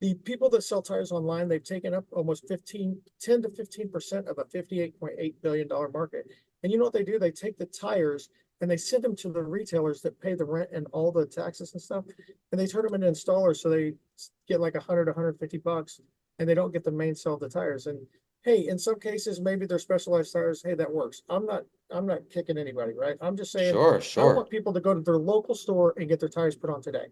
the people that sell tires online, they've taken up almost 10 to 15% of a $58.8 billion market. And you know what they do? They take the tires and they send them to the retailers that pay the rent and all the taxes and stuff. And they turn them into installers. So they get like 150 bucks and they don't get the main sell of the tires. And hey, in some cases, maybe they're specialized tires. Hey, that works. I'm not kicking anybody, right? I'm just saying, Sure, I sure. want people to go to their local store and get their tires put on today.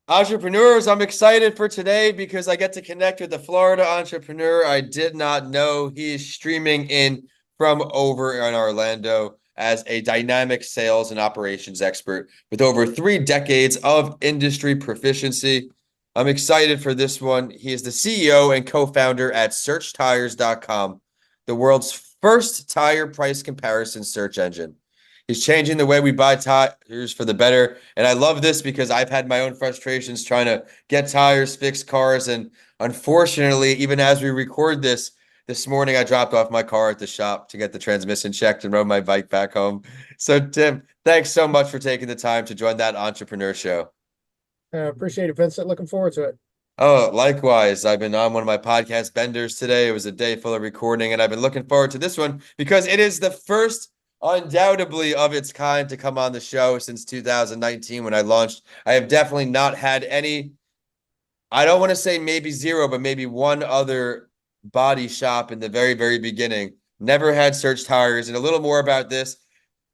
Entrepreneurs, I'm excited for today because I get to connect with a Florida entrepreneur. I did not know he is streaming in from over in Orlando as a dynamic sales and operations expert with over 3 decades of industry proficiency. I'm excited for this one. He is the CEO and co-founder at searchtires.com, the world's first tire price comparison search engine. He's changing the way we buy tires for the better. And I love this because I've had my own frustrations trying to get tires, fix cars. And unfortunately, even as we record this morning, I dropped off my car at the shop to get the transmission checked and rode my bike back home. So, Tim, thanks so much for taking the time to join that entrepreneur show. Appreciate it, Vincent. Looking forward to it. Oh, likewise. I've been on one of my podcast benders today. It was a day full of recording, and I've been looking forward to this one because it is the first, undoubtedly, of its kind to come on the show since 2019 when I launched. I have definitely not had any, I don't want to say maybe zero, but maybe one other body shop in the very, very beginning. Never had Search Tires. And a little more about this.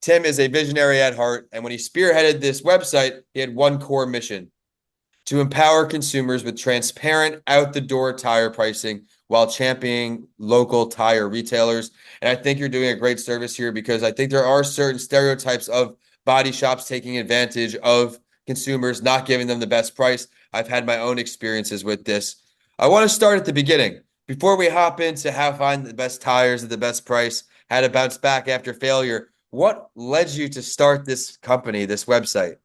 Tim is a visionary at heart, and when he spearheaded this website, he had one core mission: to empower consumers with transparent, out the door tire pricing while championing local tire retailers. And I think you're doing a great service here because I think there are certain stereotypes of body shops taking advantage of consumers, not giving them the best price. I've had my own experiences with this. I want to start at the beginning. Before we hop into how to find the best tires at the best price, how to bounce back after failure, what led you to start this company, this website?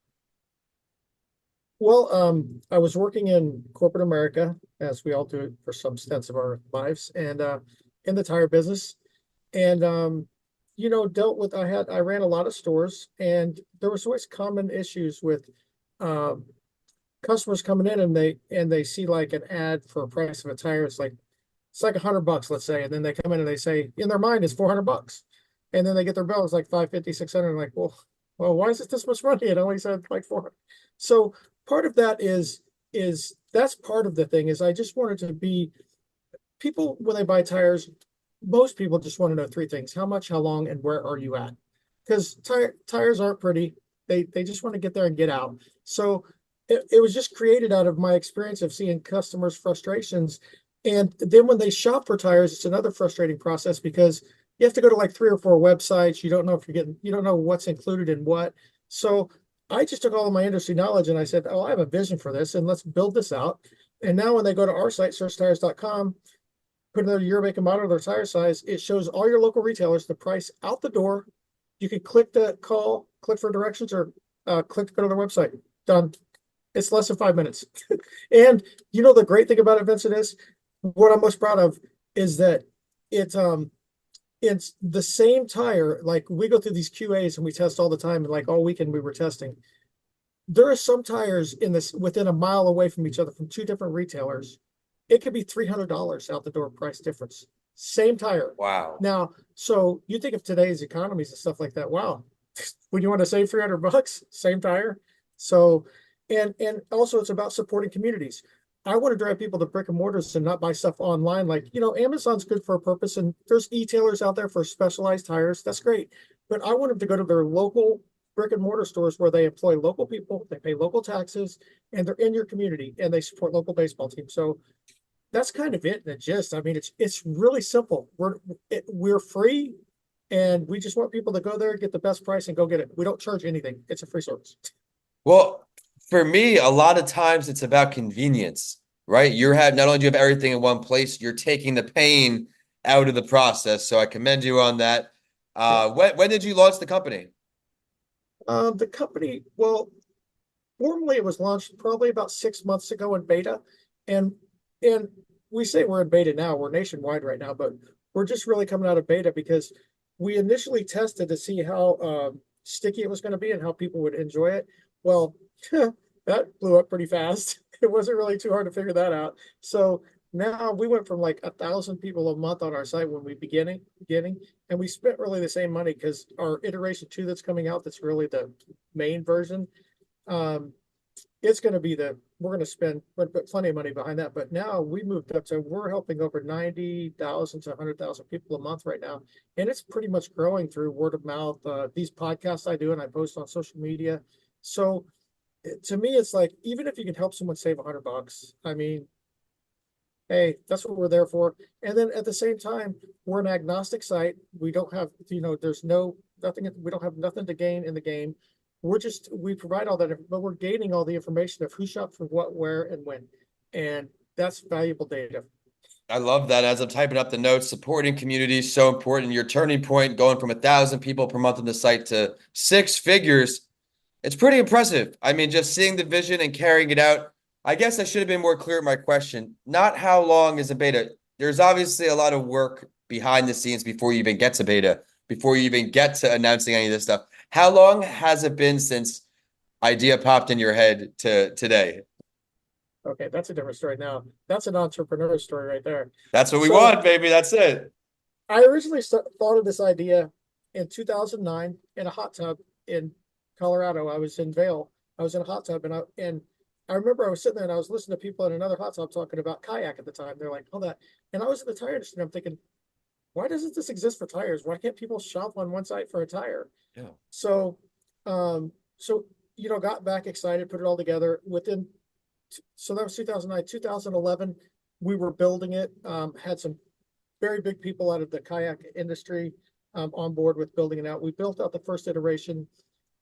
Well, I was working in corporate America, as we all do for some stints of our lives, and in the tire business. And dealt with I ran a lot of stores, and there was always common issues with um, customers coming in and they see like an ad for a price of a tire. It's like $100, let's say, and then they come in and they say in their mind it's $400, and then they get their bill, it's like 550, 600. I'm like, well, why is it this much money? It only said like 400. So part of that is that's part of the thing is I just wanted to be people when they buy tires, most people just want to know three things: how much, how long, and where are you at? Because tires aren't pretty. They just want to get there and get out. So it was just created out of my experience of seeing customers' frustrations. And then when they shop for tires, it's another frustrating process because you have to go to like 3 or 4 websites. You don't know if you're getting, you don't know what's included in what. So I just took all of my industry knowledge and I said, oh, I have a vision for this and let's build this out. And now when they go to our site, searchtires.com, put in their year, make, and model, their tire size, it shows all your local retailers, the price out the door. You can click the call, click for directions, or click to go to their website. Done. It's less than 5 minutes. And the great thing about it, Vincent, is what I'm most proud of is that it's the same tire. Like we go through these QAs and we test all the time, and like all weekend we were testing. There are some tires in this within a mile away from each other from 2 different retailers. It could be $300 out the door price difference. Same tire. Wow. Now, so you think of today's economies and stuff like that. Wow, when you want to save $300, same tire. So, and also it's about supporting communities. I want to drive people to brick and mortars and not buy stuff online. Like, Amazon's good for a purpose, and there's e-tailers out there for specialized tires. That's great. But I want them to go to their local brick and mortar stores where they employ local people, they pay local taxes, and they're in your community and they support local baseball teams. So that's kind of it in the gist. I mean, it's really simple. We're free, and we just want people to go there, get the best price, and go get it. We don't charge anything. It's a free service. Well, for me, a lot of times it's about convenience, right? Not only do you have everything in one place, you're taking the pain out of the process. So I commend you on that. Yeah. When did you launch the company? The company, well, formally it was launched probably about 6 months ago in beta, and we say we're in beta now. We're nationwide right now, but we're just really coming out of beta because we initially tested to see how sticky it was going to be and how people would enjoy it. Well, that blew up pretty fast. It wasn't really too hard to figure that out. So now we went from like 1,000 people a month on our site when we beginning, and we spent really the same money because our iteration 2 that's coming out, that's really the main version. It's going to be we're going to put plenty of money behind that. But now we moved up to, we're helping over 90,000 to 100,000 people a month right now. And it's pretty much growing through word of mouth. These podcasts I do and I post on social media. So to me, it's like, even if you can help someone save $100, I mean, hey, that's what we're there for. And then at the same time, we're an agnostic site. We don't have, there's nothing, we don't have nothing to gain in the game. We provide all that, but we're gaining all the information of who shopped for what, where, and when. And that's valuable data. I love that. As I'm typing up the notes, supporting community is so important. Your turning point, going from 1,000 people per month on the site to 6 figures, it's pretty impressive. I mean, just seeing the vision and carrying it out. I guess I should have been more clear in my question. Not how long is a beta. There's obviously a lot of work behind the scenes before you even get to beta, before you even get to announcing any of this stuff. How long has it been since idea popped in your head to today? Okay, that's a different story now. That's an entrepreneur story right there. That's what we So want, baby. That's it. I originally thought of this idea in 2009 in a hot tub in Colorado. I was in Vail. I was in a hot tub, and I remember I was sitting there and I was listening to people in another hot tub talking about kayak at the time. They're like, "Oh, that," and I was in the tire industry. I'm thinking, why doesn't this exist for tires? Why can't people shop on one site for a tire? Yeah. So, so got back excited, put it all together within. So that was 2009. 2011, we were building it. Had some very big people out of the kayak industry on board with building it out. We built out the first iteration,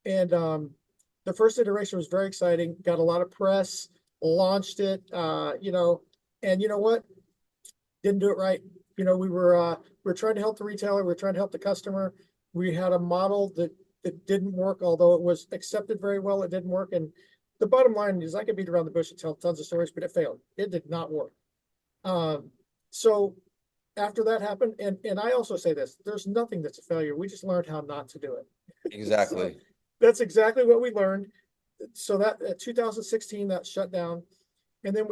and the first iteration was very exciting. Got a lot of press. Launched it. And you know what? Didn't do it right. We were trying to help the retailer. We were trying to help the customer. We had a model that didn't work, although it was accepted very well. It didn't work, and the bottom line is I could beat around the bush and tell tons of stories, but it failed. It did not work. So after that happened, and I also say this, there's nothing that's a failure. We just learned how not to do it. Exactly. So that's exactly what we learned. So that 2016, that shut down. And then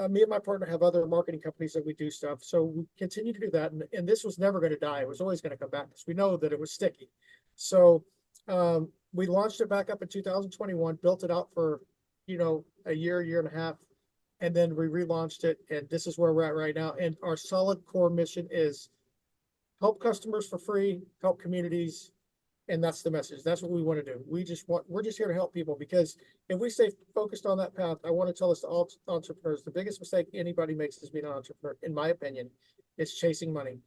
me and my partner have other marketing companies that we do stuff. So we continue to do that. And this was never going to die. It was always going to come back because we know that it was sticky. So we launched it back up in 2021, built it out for, a year and a half. And then we relaunched it. And this is where we're at right now. And our solid core mission is help customers for free, help communities. And that's the message. That's what we want to do. We're just here to help people, because if we stay focused on that path, I want to tell us to all entrepreneurs, the biggest mistake anybody makes is being an entrepreneur, in my opinion, is chasing money.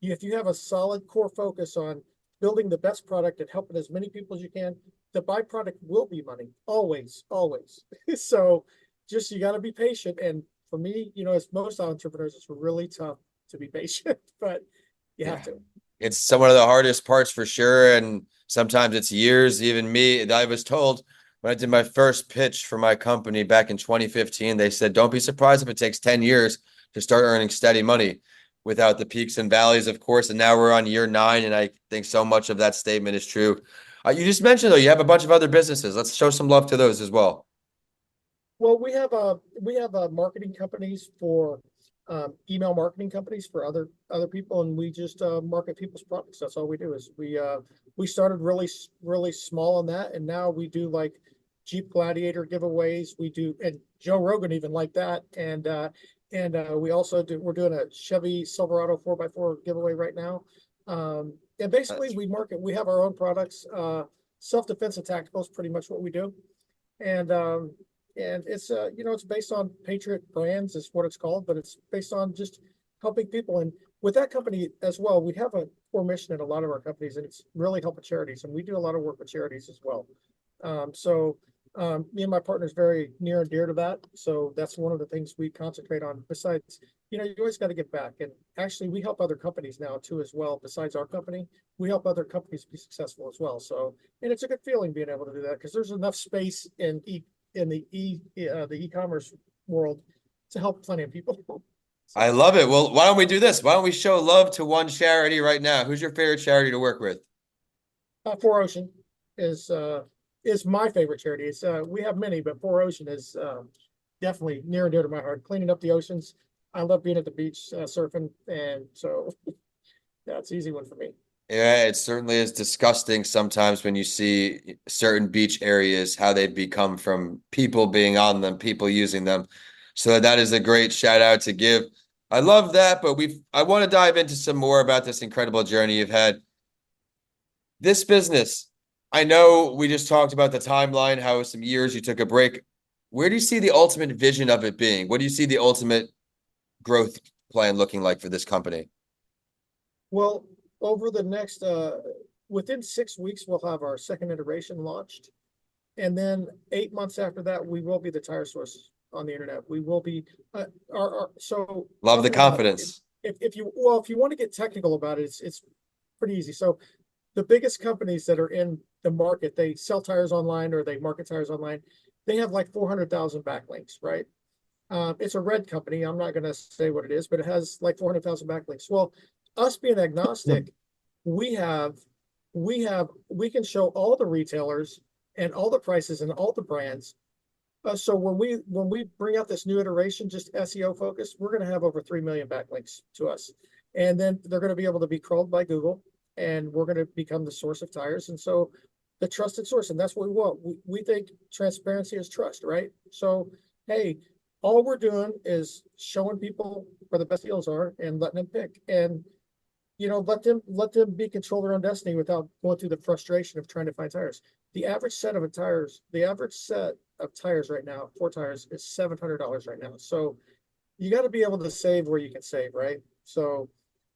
If you have a solid core focus on building the best product and helping as many people as you can, the byproduct will be money. Always, always. So just, you got to be patient. And for me, as most entrepreneurs, it's really tough to be patient, but you have to. It's one of the hardest parts for sure. And sometimes it's years. Even me, I was told when I did my first pitch for my company back in 2015, they said, don't be surprised if it takes 10 years to start earning steady money without the peaks and valleys, of course. And now we're on year 9. And I think so much of that statement is true. You just mentioned, though, you have a bunch of other businesses. Let's show some love to those as well. Well, we have marketing companies for email marketing companies for other people, and we just market people's products. That's all we do. Is we started really small on that, and now we do like Jeep Gladiator giveaways. We do, and Joe Rogan even like that, and we also we're doing a Chevy Silverado 4x4 giveaway right now. And basically we have our own products. Self-defense and tactical is pretty much what we do, and it's it's based on Patriot Brands is what it's called, but it's based on just helping people. And with that company as well, we have a core mission in a lot of our companies, and it's really helping charities. And we do a lot of work with charities as well. Me and my partner is very near and dear to that. So that's one of the things we concentrate on. Besides, you always got to give back. And actually, we help other companies now too as well. Besides our company, we help other companies be successful as well. So, and it's a good feeling being able to do that, because there's enough space in the e-commerce world to help plenty of people. I So love it. Well, why don't we do this? Why don't we show love to one charity right now? Who's your favorite charity to work with? Four Ocean is is my favorite charity. It's we have many, but Four Ocean is definitely near and dear to my heart. Cleaning up the oceans. I love being at the beach surfing, and so yeah, it's an easy one for me. Yeah, it certainly is disgusting sometimes when you see certain beach areas, how they've become from people being on them, people using them. So that is a great shout out to give. I love that, but I want to dive into some more about this incredible journey you've had. This business, I know we just talked about the timeline, how some years you took a break. Where do you see the ultimate vision of it being? What do you see the ultimate growth plan looking like for this company? Well, over the next within 6 weeks, we'll have our second iteration launched. And then 8 months after that, we will be the tire source on the internet. We will be so Love the talking about it. confidence. If you well, if you want to get technical about it, it's pretty easy. So the biggest companies that are in the market, they sell tires online or they market tires online. They have like 400,000 backlinks, right? It's a red company. I'm not going to say what it is, but it has like 400,000 backlinks. Well, us being agnostic, we have, we can show all the retailers and all the prices and all the brands. So when we bring out this new iteration, just SEO focused, we're going to have over 3 million backlinks to us, and then they're going to be able to be crawled by Google, and we're going to become the source of tires, and so the trusted source, and that's what we want. We think transparency is trust, right? So hey, all we're doing is showing people where the best deals are and letting them pick, and let them be control their own destiny without going through the frustration of trying to find tires. The average set of tires right now, four tires, is $700 right now. So you got to be able to save where you can save, right? So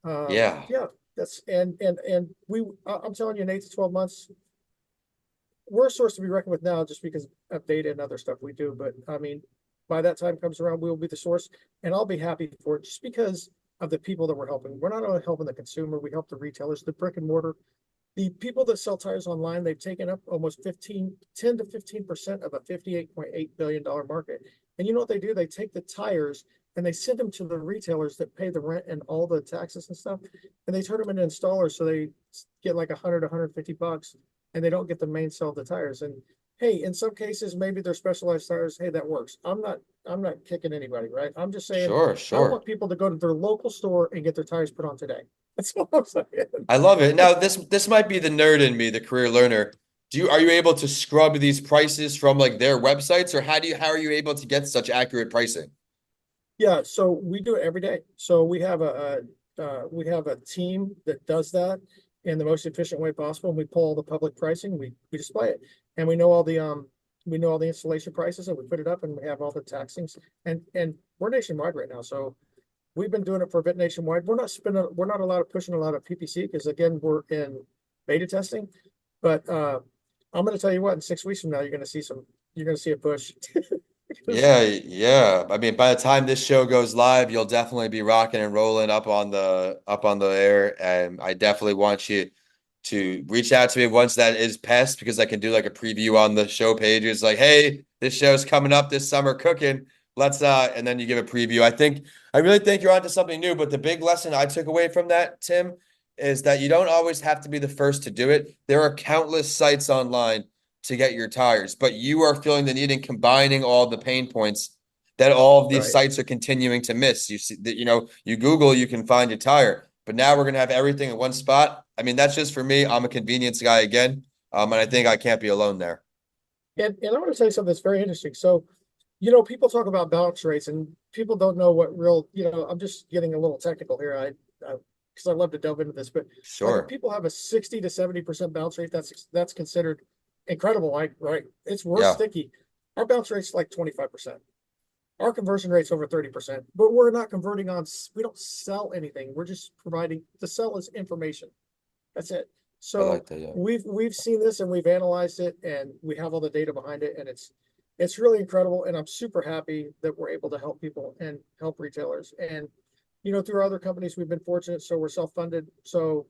Yeah, yeah, that's and I'm telling you, in 8 to 12 months, we're a source to be reckoned with now just because of data and other stuff we do. But I mean, by that time comes around, we will be the source, and I'll be happy for it just because of the people that we're helping. We're not only helping the consumer, we help the retailers, the brick and mortar. The people that sell tires online, they've taken up almost 10 to 15% of a $58.8 billion market. And you know what they do? They take the tires and they send them to the retailers that pay the rent and all the taxes and stuff. And they turn them into installers. So they get like 150 bucks, and they don't get the main sell of the tires. And hey, in some cases, maybe they're specialized tires. Hey, that works. I'm not kicking anybody, right? I'm just saying sure, I sure. want people to go to their local store and get their tires put on today. That's what I'm saying. I love it. Now, this might be the nerd in me, the career learner. Are you able to scrub these prices from like their websites, or how are you able to get such accurate pricing? Yeah, so we do it every day. So we have a team that does that in the most efficient way possible. And we pull all the public pricing, we display it, and we know all the installation prices, and we put it up, and we have all the taxings, and we're nationwide right now. So we've been doing it for a bit nationwide. We're not allowed to pushing a lot of PPC because again, we're in beta testing. But I'm going to tell you what, in 6 weeks from now, you're going to see a push. Yeah, yeah. I mean, by the time this show goes live, you'll definitely be rocking and rolling up on the air. And I definitely want you to reach out to me once that is passed because I can do like a preview on the show pages, like, hey, this show's coming up this summer cooking. Let's and then you give a preview. I really think you're onto something new, but the big lesson I took away from that, Tim, is that you don't always have to be the first to do it. There are countless sites online to get your tires, but you are feeling the need and combining all the pain points that all of these Right. sites are continuing to miss. You see that, you Google, you can find your tire, but now we're gonna have everything in one spot. I mean, that's just for me. I'm a convenience guy again. And I think I can't be alone there. And I want to tell you something that's very interesting. So, people talk about bounce rates, and people don't know what real, I'm just getting a little technical here. Because I love to delve into this, but like if Sure. people have a 60 to 70% bounce rate, that's considered incredible, right? We're Yeah. sticky. Our bounce rate's like 25%. Our conversion rate's over 30%, but we're not converting we don't sell anything. We're just providing, the sell is information. That's it. I So like that. Yeah. we've seen this and we've analyzed it, and we have all the data behind it, and it's really incredible. And I'm super happy that we're able to help people and help retailers. And through other companies, we've been fortunate, so we're self-funded. So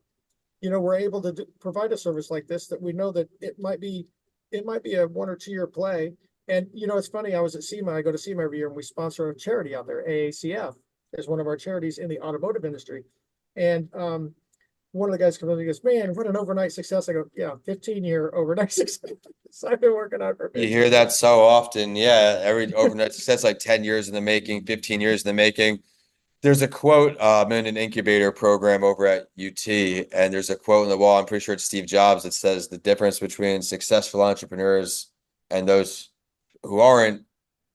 we're able to provide a service like this that we know that it might be a 1 or 2 year play. And it's funny. I was at SEMA. I go to SEMA every year, and we sponsor a charity out there, AACF. is one of our charities in the automotive industry. And one of the guys comes up and goes, "Man, what an overnight success." I go, "Yeah, 15-year overnight success." I've been working on it for You 15 hear that years. so often. Yeah, every overnight success, like 10 years in the making, 15 years in the making. There's a quote, I'm in an incubator program over at UT, and there's a quote on the wall. I'm pretty sure it's Steve Jobs that says the difference between successful entrepreneurs and those who aren't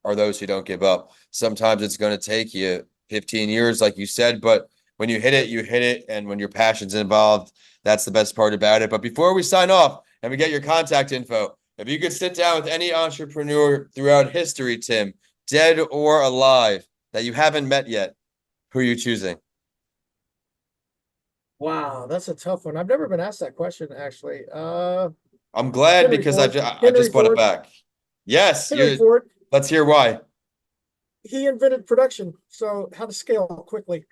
are those who don't give up. Sometimes it's going to take you 15 years, like you said, but when you hit it, you hit it. And when your passion's involved, that's the best part about it. But before we sign off and we get your contact info, if you could sit down with any entrepreneur throughout history, Tim, dead or alive, that you haven't met yet, who are you choosing? Wow, that's a tough one. I've never been asked that question, actually. I'm glad Henry because I, Ford. ju- I Henry just brought it Ford. back. Yes, Henry you. Ford. Let's hear why. He invented production, so how to scale quickly.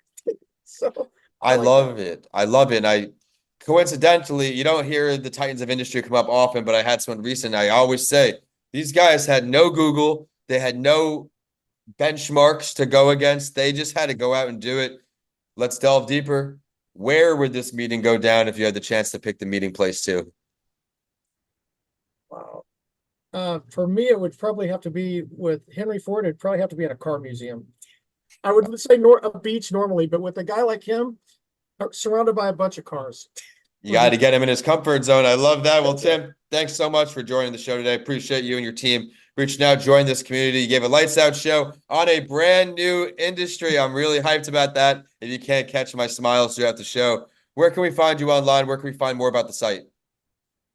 So I I like that. love it. I love it. And I coincidentally, you don't hear the titans of industry come up often, but I had someone recent. I always say these guys had no Google, they had no benchmarks to go against. They just had to go out and do it. Let's delve deeper. Where would this meeting go down if you had the chance to pick the meeting place too? Wow. For me, it would probably have to be with Henry Ford. It'd probably have to be at a car museum. I would say a beach normally, but with a guy like him, surrounded by a bunch of cars, You would got be to get him in his comfort zone. I love that. Well, that's it. Tim, thanks so much for joining the show today. Appreciate you and your team reaching out, joining this community. You gave a lights out show on a brand new industry. I'm really hyped about that. If you can't catch my smiles throughout the show, where can we find you online? Where can we find more about the site?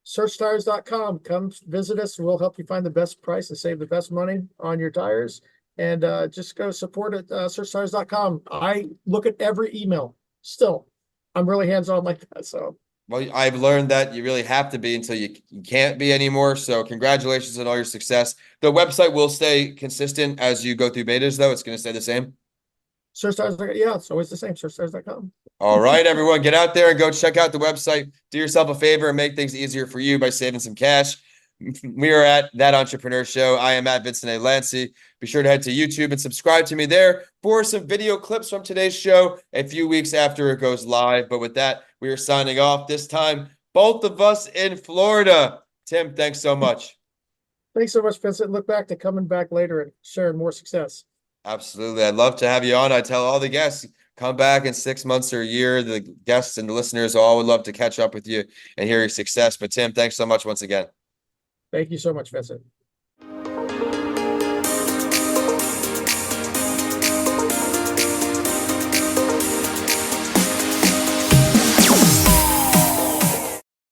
Searchtires.com. Come visit us. We'll help you find the best price and save the best money on your tires. And just go support it, searchtires.com. I look at every email still. I'm really hands-on like that. So Well, I've learned that you really have to be until you can't be anymore. So congratulations on all your success. The website will stay consistent as you go through betas, though. It's going to stay the same. searchtires, yeah, it's always the same. Searchtires.com. All right, everyone, get out there and go check out the website. Do yourself a favor and make things easier for you by saving some cash. We are at That Entrepreneur Show. I am at Vincent A. Lancy. Be sure to head to YouTube and subscribe to me there for some video clips from today's show a few weeks after it goes live. But with that, we are signing off this time, both of us in Florida. Tim, thanks so much. Thanks so much, Vincent. Look back to coming back later and sharing more success. Absolutely. I'd love to have you on. I tell all the guests, come back in 6 months or a year. The guests and the listeners all would love to catch up with you and hear your success. But Tim, thanks so much once again. Thank you so much, Vincent.